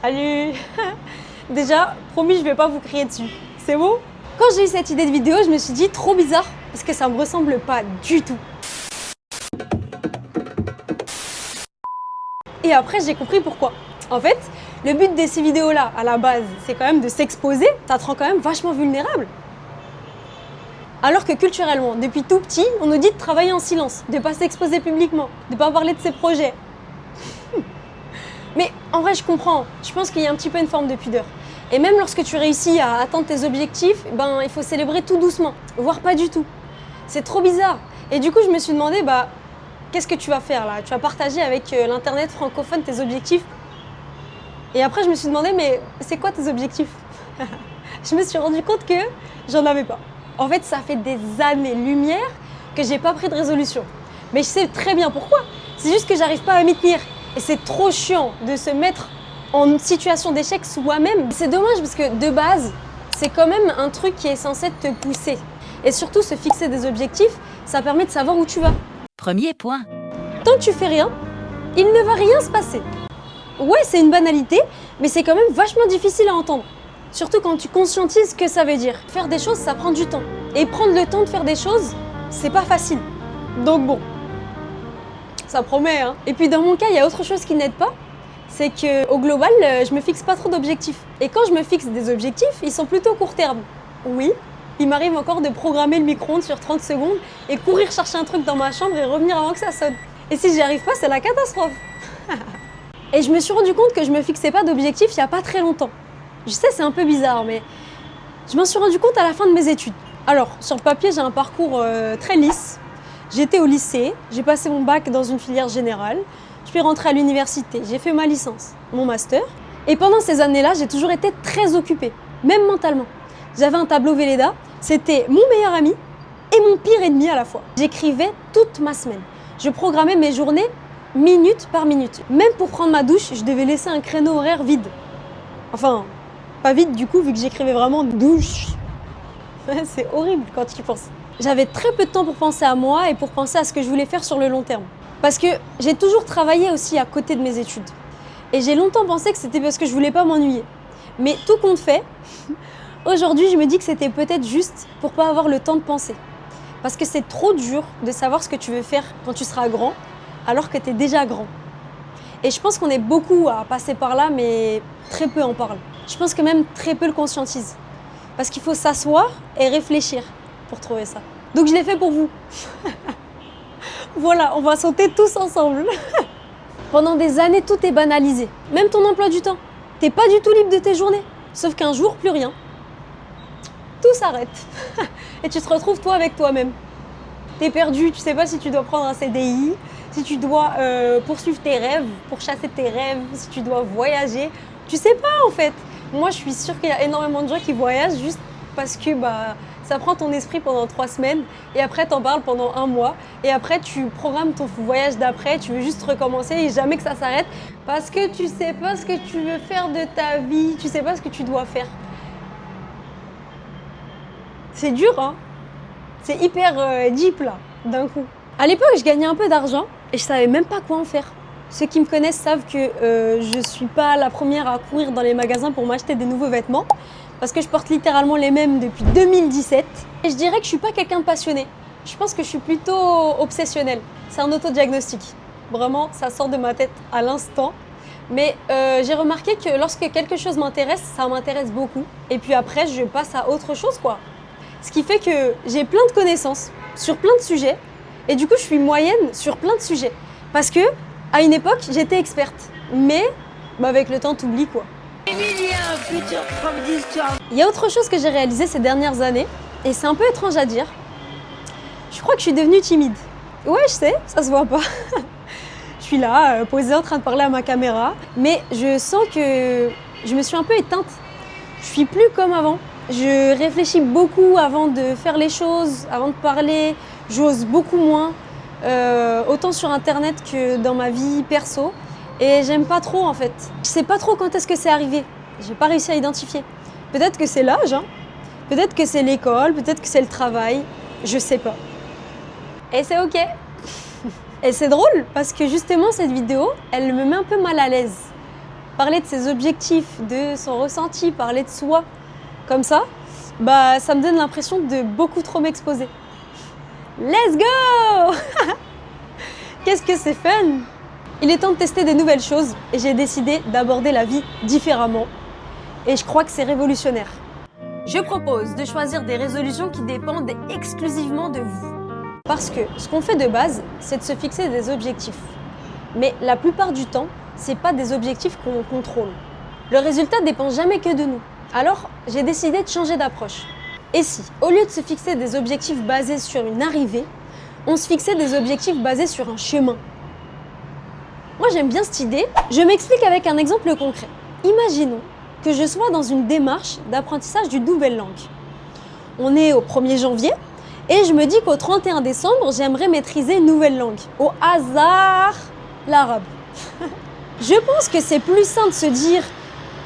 Salut. Déjà, promis, je vais pas vous crier dessus. C'est bon? Quand j'ai eu cette idée de vidéo, je me suis dit trop bizarre parce que ça me ressemble pas du tout. Et après, j'ai compris pourquoi. En fait, le but de ces vidéos-là, à la base, c'est quand même de s'exposer. Ça te rend quand même vachement vulnérable. Alors que culturellement, depuis tout petit, on nous dit de travailler en silence, de pas s'exposer publiquement, de pas parler de ses projets. Mais en vrai, je comprends. Je pense qu'il y a un petit peu une forme de pudeur. Et même lorsque tu réussis à atteindre tes objectifs, ben, il faut célébrer tout doucement, voire pas du tout. C'est trop bizarre. Et du coup, je me suis demandé, qu'est-ce que tu vas faire là? Tu vas partager avec l'internet francophone tes objectifs? Et après, je me suis demandé, mais c'est quoi tes objectifs? Je me suis rendu compte que j'en avais pas. En fait, ça fait des années-lumière que j'ai pas pris de résolution. Mais je sais très bien pourquoi. C'est juste que j'arrive pas à m'y tenir. Et c'est trop chiant de se mettre en situation d'échec soi-même. C'est dommage parce que de base, c'est quand même un truc qui est censé te pousser. Et surtout, se fixer des objectifs, ça permet de savoir où tu vas. Premier point. Tant que tu fais rien, il ne va rien se passer. Ouais, c'est une banalité, mais c'est quand même vachement difficile à entendre. Surtout quand tu conscientises ce que ça veut dire. Faire des choses, ça prend du temps. Et prendre le temps de faire des choses, c'est pas facile. Donc bon, ça promet, hein. Et puis dans mon cas, il y a autre chose qui n'aide pas. C'est qu'au global, je me fixe pas trop d'objectifs. Et quand je me fixe des objectifs, ils sont plutôt court terme. Oui, il m'arrive encore de programmer le micro-ondes sur 30 secondes et courir chercher un truc dans ma chambre et revenir avant que ça sonne. Et si j'y arrive pas, c'est la catastrophe. Et je me suis rendu compte que je me fixais pas d'objectifs il y a pas très longtemps. Je sais, c'est un peu bizarre, mais je m'en suis rendu compte à la fin de mes études. Alors, sur le papier, j'ai un parcours très lisse. J'étais au lycée, j'ai passé mon bac dans une filière générale, je suis rentrée à l'université, j'ai fait ma licence, mon master. Et pendant ces années-là, j'ai toujours été très occupée, même mentalement. J'avais un tableau Velleda, c'était mon meilleur ami et mon pire ennemi à la fois. J'écrivais toute ma semaine. Je programmais mes journées minute par minute. Même pour prendre ma douche, je devais laisser un créneau horaire vide. Enfin, pas vide du coup, vu que j'écrivais vraiment douche. C'est horrible quand tu y penses. J'avais très peu de temps pour penser à moi et pour penser à ce que je voulais faire sur le long terme. Parce que j'ai toujours travaillé aussi à côté de mes études. Et j'ai longtemps pensé que c'était parce que je voulais pas m'ennuyer. Mais tout compte fait, aujourd'hui je me dis que c'était peut-être juste pour pas avoir le temps de penser. Parce que c'est trop dur de savoir ce que tu veux faire quand tu seras grand, alors que tu es déjà grand. Et je pense qu'on est beaucoup à passer par là, mais très peu en parlent. Je pense que même très peu le conscientisent. Parce qu'il faut s'asseoir et réfléchir pour trouver ça. Donc je l'ai fait pour vous. Voilà, on va sauter tous ensemble. Pendant des années, tout est banalisé. Même ton emploi du temps. T'es pas du tout libre de tes journées. Sauf qu'un jour, plus rien. Tout s'arrête. Et tu te retrouves toi avec toi-même. T'es perdu, tu sais pas si tu dois prendre un CDI, si tu dois poursuivre tes rêves, pourchasser tes rêves, si tu dois voyager. Tu sais pas en fait. Moi, je suis sûre qu'il y a énormément de gens qui voyagent juste parce que ça prend ton esprit pendant 3 semaines et après t'en parles pendant 1 mois et après tu programmes ton voyage d'après, tu veux juste recommencer et jamais que ça s'arrête parce que tu sais pas ce que tu veux faire de ta vie, tu sais pas ce que tu dois faire. C'est dur, hein? C'est hyper deep là, d'un coup. À l'époque, je gagnais un peu d'argent et je savais même pas quoi en faire. Ceux qui me connaissent savent que je suis pas la première à courir dans les magasins pour m'acheter des nouveaux vêtements. Parce que je porte littéralement les mêmes depuis 2017. Et je dirais que je suis pas quelqu'un de passionné. Je pense que je suis plutôt obsessionnelle. C'est un autodiagnostic. Vraiment, ça sort de ma tête à l'instant. Mais j'ai remarqué que lorsque quelque chose m'intéresse, ça m'intéresse beaucoup. Et puis après, je passe à autre chose, quoi. Ce qui fait que j'ai plein de connaissances sur plein de sujets. Et du coup, je suis moyenne sur plein de sujets. Parce que, à une époque, j'étais experte. Mais, avec le temps, t'oublies, quoi. Il y a autre chose que j'ai réalisé ces dernières années, et c'est un peu étrange à dire. Je crois que je suis devenue timide. Ouais, je sais, ça se voit pas. Je suis là, posée en train de parler à ma caméra, mais je sens que je me suis un peu éteinte. Je suis plus comme avant. Je réfléchis beaucoup avant de faire les choses, avant de parler. J'ose beaucoup moins, autant sur internet que dans ma vie perso. Et j'aime pas trop en fait. Je sais pas trop quand est-ce que c'est arrivé. J'ai pas réussi à identifier. Peut-être que c'est l'âge, hein. Peut-être que c'est l'école, peut-être que c'est le travail. Je sais pas. Et c'est ok. Et c'est drôle parce que justement cette vidéo, elle me met un peu mal à l'aise. parler de ses objectifs, de son ressenti, parler de soi, comme ça, bah ça me donne l'impression de beaucoup trop m'exposer. Let's go! Qu'est-ce que c'est fun! Il est temps de tester des nouvelles choses et j'ai décidé d'aborder la vie différemment. Et je crois que c'est révolutionnaire. Je propose de choisir des résolutions qui dépendent exclusivement de vous. Parce que ce qu'on fait de base, c'est de se fixer des objectifs. Mais la plupart du temps, c'est pas des objectifs qu'on contrôle. Le résultat dépend jamais que de nous. Alors, j'ai décidé de changer d'approche. Et si, au lieu de se fixer des objectifs basés sur une arrivée, on se fixait des objectifs basés sur un chemin? Moi, j'aime bien cette idée. Je m'explique avec un exemple concret. Imaginons que je sois dans une démarche d'apprentissage d'une nouvelle langue. On est au 1er janvier et je me dis qu'au 31 décembre, j'aimerais maîtriser une nouvelle langue. Au hasard, l'arabe. Je pense que c'est plus simple de se dire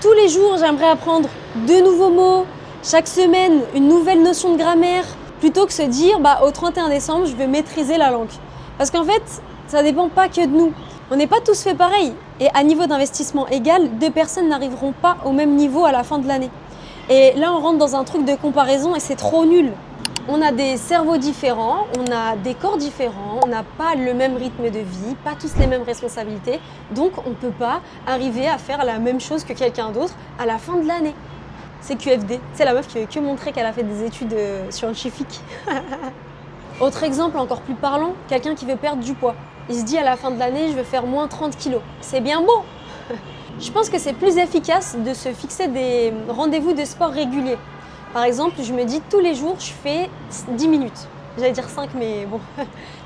tous les jours, j'aimerais apprendre 2 nouveaux mots, chaque semaine, une nouvelle notion de grammaire, plutôt que se dire au 31 décembre, je vais maîtriser la langue. Parce qu'en fait, ça dépend pas que de nous. On n'est pas tous fait pareil. Et à niveau d'investissement égal, 2 personnes n'arriveront pas au même niveau à la fin de l'année. Et là, on rentre dans un truc de comparaison et c'est trop nul. On a des cerveaux différents, on a des corps différents, on n'a pas le même rythme de vie, pas tous les mêmes responsabilités. Donc, on ne peut pas arriver à faire la même chose que quelqu'un d'autre à la fin de l'année. C'est QFD. C'est la meuf qui veut que montrer qu'elle a fait des études scientifiques. Autre exemple encore plus parlant, quelqu'un qui veut perdre du poids. Il se dit à la fin de l'année, je veux faire moins 30 kilos. C'est bien beau. Je pense que c'est plus efficace de se fixer des rendez-vous de sport réguliers. Par exemple, je me dis tous les jours, je fais 10 minutes. J'allais dire 5, mais bon,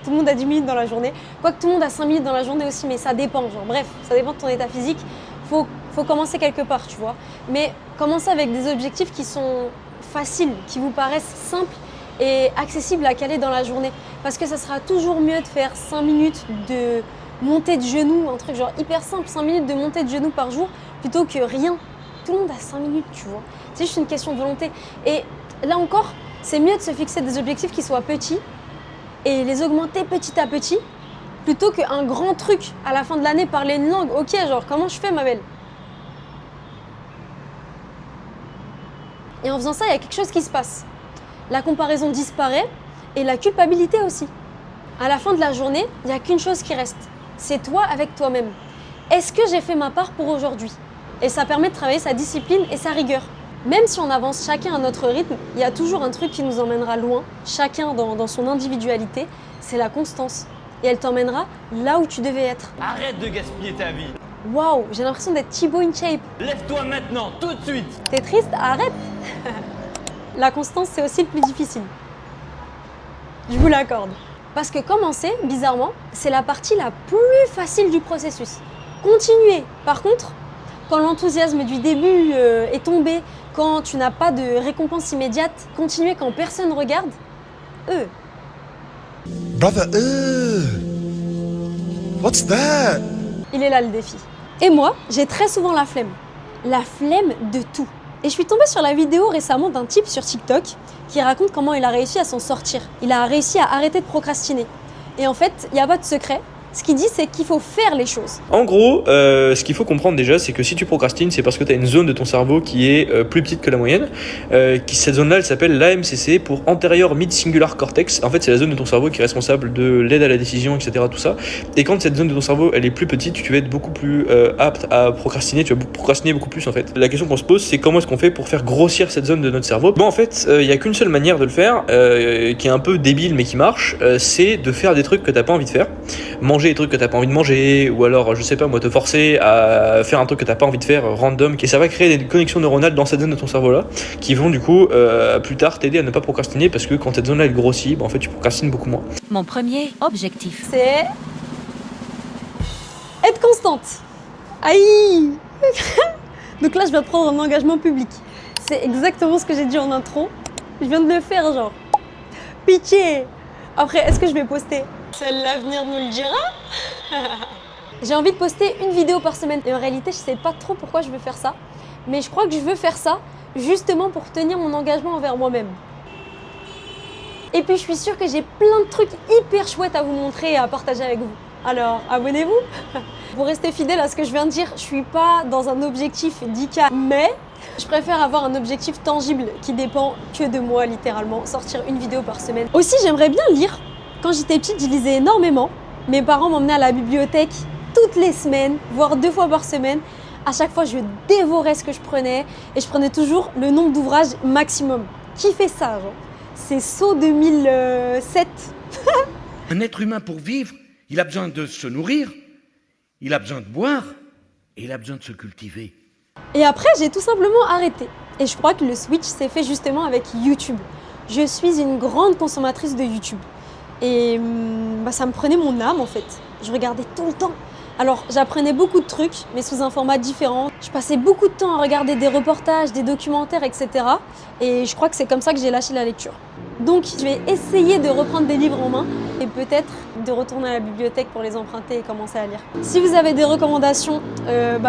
tout le monde a 10 minutes dans la journée. Quoique tout le monde a 5 minutes dans la journée aussi, mais ça dépend. Bref, ça dépend de ton état physique. Faut commencer quelque part, tu vois. Mais commencer avec des objectifs qui sont faciles, qui vous paraissent simples et accessibles à caler dans la journée. Parce que ça sera toujours mieux de faire 5 minutes de montée de genoux, un truc genre hyper simple, 5 minutes de montée de genoux par jour, plutôt que rien. Tout le monde a 5 minutes, tu vois. C'est juste une question de volonté. Et là encore, c'est mieux de se fixer des objectifs qui soient petits et les augmenter petit à petit, plutôt qu'un grand truc à la fin de l'année, parler une langue. Ok, genre, comment je fais, ma belle? Et en faisant ça, il y a quelque chose qui se passe. La comparaison disparaît et la culpabilité aussi. À la fin de la journée, il n'y a qu'une chose qui reste. C'est toi avec toi-même. Est-ce que j'ai fait ma part pour aujourd'hui? Et ça permet de travailler sa discipline et sa rigueur. Même si on avance chacun à notre rythme, il y a toujours un truc qui nous emmènera loin, chacun dans son individualité, c'est la constance. Et elle t'emmènera là où tu devais être. Arrête de gaspiller ta vie. Waouh, j'ai l'impression d'être Thibaut InShape. Lève-toi maintenant, tout de suite. T'es triste? Arrête. La constance, c'est aussi le plus difficile. Je vous l'accorde. Parce que commencer, bizarrement, c'est la partie la plus facile du processus. Continuer, par contre, quand l'enthousiasme du début est tombé, quand tu n'as pas de récompense immédiate, continuer quand personne regarde, Brother, what's that? Il est là le défi. Et moi, j'ai très souvent la flemme. La flemme de tout. Et je suis tombée sur la vidéo récemment d'un type sur TikTok qui raconte comment il a réussi à s'en sortir. Il a réussi à arrêter de procrastiner. Et en fait, il n'y a pas de secret. Ce qu'il dit, c'est qu'il faut faire les choses. En gros, ce qu'il faut comprendre déjà, c'est que si tu procrastines, c'est parce que tu as une zone de ton cerveau qui est plus petite que la moyenne. Cette zone-là, elle s'appelle l'AMCC, pour Anterior Mid-Singular Cortex. En fait, c'est la zone de ton cerveau qui est responsable de l'aide à la décision, etc. Tout ça. Et quand cette zone de ton cerveau, elle est plus petite, tu vas être beaucoup plus apte à procrastiner. Tu vas procrastiner beaucoup plus, en fait. La question qu'on se pose, c'est comment est-ce qu'on fait pour faire grossir cette zone de notre cerveau? Bon, en fait, il n'y a qu'une seule manière de le faire, qui est un peu débile, mais qui marche, c'est de faire des trucs que t'as pas envie de faire. Manger des trucs que t'as pas envie de manger, ou alors je sais pas moi, te forcer à faire un truc que t'as pas envie de faire random, et ça va créer des connexions neuronales dans cette zone de ton cerveau là qui vont du coup plus tard t'aider à ne pas procrastiner, parce que quand cette zone là elle grossit, en fait tu procrastines beaucoup moins. Mon premier objectif, C'est être constante. Aïe. Donc là, je viens de prendre un engagement public. C'est exactement ce que j'ai dit en intro. Je viens de le faire, genre. Pitié. Après, est-ce que je vais poster? Seul l'avenir nous le dira. J'ai envie de poster une vidéo par semaine. Et en réalité, je sais pas trop pourquoi je veux faire ça. Mais je crois que je veux faire ça justement pour tenir mon engagement envers moi-même. Et puis, je suis sûre que j'ai plein de trucs hyper chouettes à vous montrer et à partager avec vous. Alors, abonnez-vous. Pour rester fidèle à ce que je viens de dire, je suis pas dans un objectif 10K, mais je préfère avoir un objectif tangible qui dépend que de moi littéralement, sortir une vidéo par semaine. Aussi, j'aimerais bien lire. Quand j'étais petite, je lisais énormément. Mes parents m'emmenaient à la bibliothèque toutes les semaines, voire 2 fois par semaine. À chaque fois, je dévorais ce que je prenais et je prenais toujours le nombre d'ouvrages maximum. Qui fait ça, genre? C'est saut 2007. Un être humain, pour vivre, il a besoin de se nourrir, il a besoin de boire et il a besoin de se cultiver. Et après, j'ai tout simplement arrêté. Et je crois que le switch s'est fait justement avec YouTube. Je suis une grande consommatrice de YouTube. Et ça me prenait mon âme en fait. Je regardais tout le temps. Alors j'apprenais beaucoup de trucs, mais sous un format différent. Je passais beaucoup de temps à regarder des reportages, des documentaires, etc. Et je crois que c'est comme ça que j'ai lâché la lecture. Donc je vais essayer de reprendre des livres en main et peut-être de retourner à la bibliothèque pour les emprunter et commencer à lire. Si vous avez des recommandations,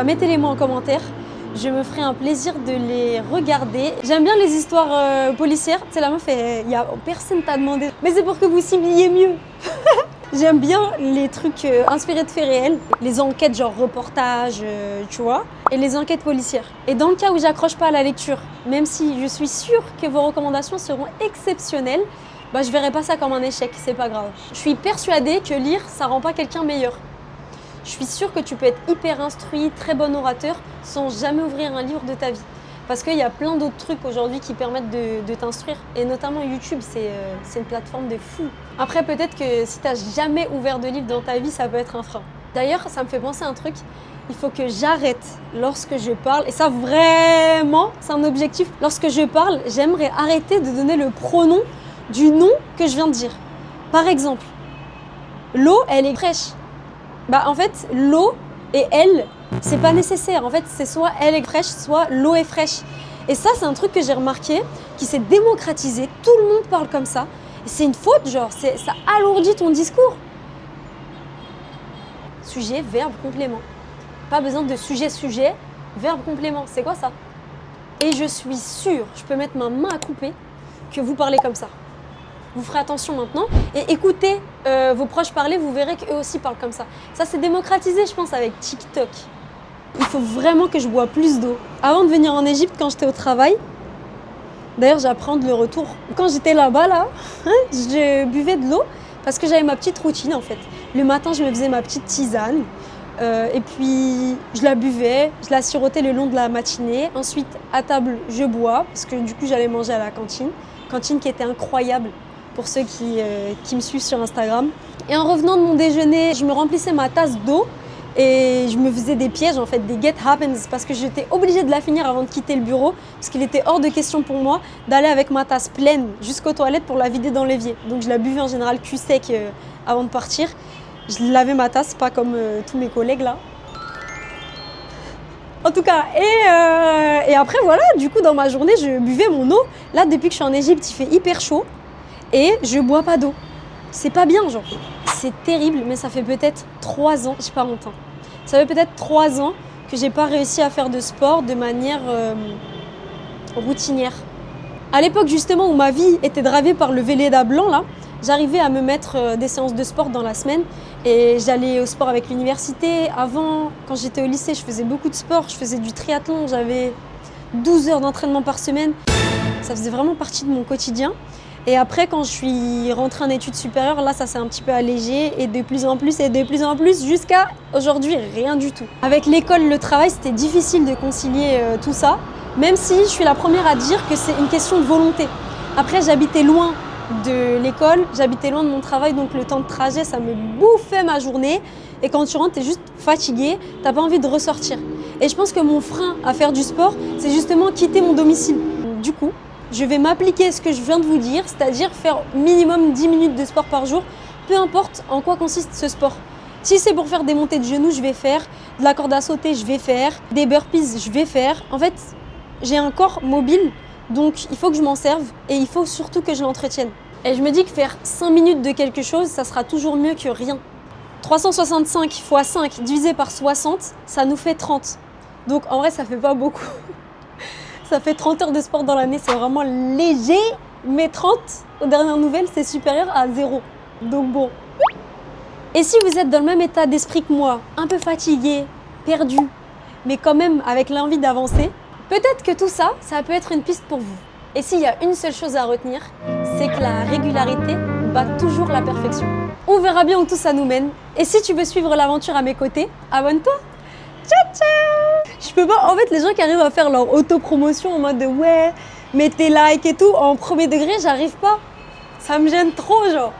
mettez-les moi en commentaire. Je me ferai un plaisir de les regarder. J'aime bien les histoires policières. Tu sais, la meuf, personne t'a demandé. Mais c'est pour que vous cibliez mieux. J'aime bien les trucs inspirés de faits réels. Les enquêtes genre reportages, tu vois. Et les enquêtes policières. Et dans le cas où j'accroche pas à la lecture, même si je suis sûre que vos recommandations seront exceptionnelles, je verrai pas ça comme un échec, c'est pas grave. Je suis persuadée que lire, ça rend pas quelqu'un meilleur. Je suis sûre que tu peux être hyper instruit, très bon orateur, sans jamais ouvrir un livre de ta vie. Parce qu'il y a plein d'autres trucs aujourd'hui qui permettent de t'instruire. Et notamment YouTube, c'est une plateforme de fou. Après, peut-être que si tu n'as jamais ouvert de livre dans ta vie, ça peut être un frein. D'ailleurs, ça me fait penser à un truc. Il faut que j'arrête lorsque je parle. Et ça, vraiment, c'est un objectif. Lorsque je parle, j'aimerais arrêter de donner le pronom du nom que je viens de dire. Par exemple, l'eau, elle est fraîche. En fait, l'eau et elle, c'est pas nécessaire. En fait, c'est soit elle est fraîche, soit l'eau est fraîche. Et ça, c'est un truc que j'ai remarqué, qui s'est démocratisé. Tout le monde parle comme ça. Et c'est une faute, genre, ça alourdit ton discours. Sujet, verbe, complément. Pas besoin de sujet, verbe, complément. C'est quoi ça? Et je suis sûre, je peux mettre ma main à couper, que vous parlez comme ça. Vous ferez attention maintenant et écoutez vos proches parler, vous verrez qu'eux aussi parlent comme ça. Ça, c'est démocratisé, je pense, avec TikTok. Il faut vraiment que je bois plus d'eau. Avant de venir en Égypte, quand j'étais au travail, d'ailleurs, j'apprends le retour. Quand j'étais là-bas, je buvais de l'eau parce que j'avais ma petite routine, en fait. Le matin, je me faisais ma petite tisane et puis je la buvais, je la sirotais le long de la matinée. Ensuite, à table, je bois parce que du coup, j'allais manger à la cantine. Cantine qui était incroyable. Pour ceux qui me suivent sur Instagram. Et en revenant de mon déjeuner, je me remplissais ma tasse d'eau et je me faisais des pièges, en fait, des get happens, parce que j'étais obligée de la finir avant de quitter le bureau, parce qu'il était hors de question pour moi d'aller avec ma tasse pleine jusqu'aux toilettes pour la vider dans l'évier. Donc je la buvais en général cul sec avant de partir. Je lavais ma tasse, pas comme tous mes collègues là. En tout cas, et après voilà, du coup dans ma journée, je buvais mon eau. Là, depuis que je suis en Égypte, il fait hyper chaud. Et je bois pas d'eau. C'est pas bien, genre. C'est terrible, mais ça fait peut-être 3 ans, j'ai pas longtemps. Ça fait peut-être 3 ans que j'ai pas réussi à faire de sport de manière routinière. À l'époque, justement, où ma vie était dravée par le Velleda blanc, là, j'arrivais à me mettre des séances de sport dans la semaine. Et j'allais au sport avec l'université. Avant, quand j'étais au lycée, je faisais beaucoup de sport. Je faisais du triathlon. J'avais 12 heures d'entraînement par semaine. Ça faisait vraiment partie de mon quotidien. Et après, quand je suis rentrée en études supérieures, là, ça s'est un petit peu allégé et de plus en plus jusqu'à aujourd'hui, rien du tout. Avec l'école, le travail, c'était difficile de concilier tout ça, même si je suis la première à dire que c'est une question de volonté. Après, j'habitais loin de l'école, j'habitais loin de mon travail, donc le temps de trajet, ça me bouffait ma journée. Et quand tu rentres, t'es juste fatigué, t'as pas envie de ressortir. Et je pense que mon frein à faire du sport, c'est justement quitter mon domicile. Du coup, je vais m'appliquer ce que je viens de vous dire, c'est-à-dire faire minimum 10 minutes de sport par jour, peu importe en quoi consiste ce sport. Si c'est pour faire des montées de genoux, je vais faire, de la corde à sauter, je vais faire, des burpees, je vais faire. En fait, j'ai un corps mobile, donc il faut que je m'en serve et il faut surtout que je l'entretienne. Et je me dis que faire 5 minutes de quelque chose, ça sera toujours mieux que rien. 365 x 5 divisé par 60, ça nous fait 30. Donc en vrai, ça fait pas beaucoup. Ça fait 30 heures de sport dans l'année, c'est vraiment léger, mais 30, aux dernières nouvelles, c'est supérieur à 0. Donc bon, Et si vous êtes dans le même état d'esprit que moi, un peu fatigué, perdu, mais quand même avec l'envie d'avancer, peut-être que tout ça, ça peut être une piste pour vous. Et s'il y a une seule chose à retenir, c'est que la régularité bat toujours la perfection. On verra bien où tout ça nous mène. Et si tu veux suivre l'aventure à mes côtés, abonne-toi. Ciao, ciao! Je peux pas, en fait, les gens qui arrivent à faire leur autopromotion en mode de ouais, mettez like et tout, en premier degré, j'arrive pas. Ça me gêne trop, genre.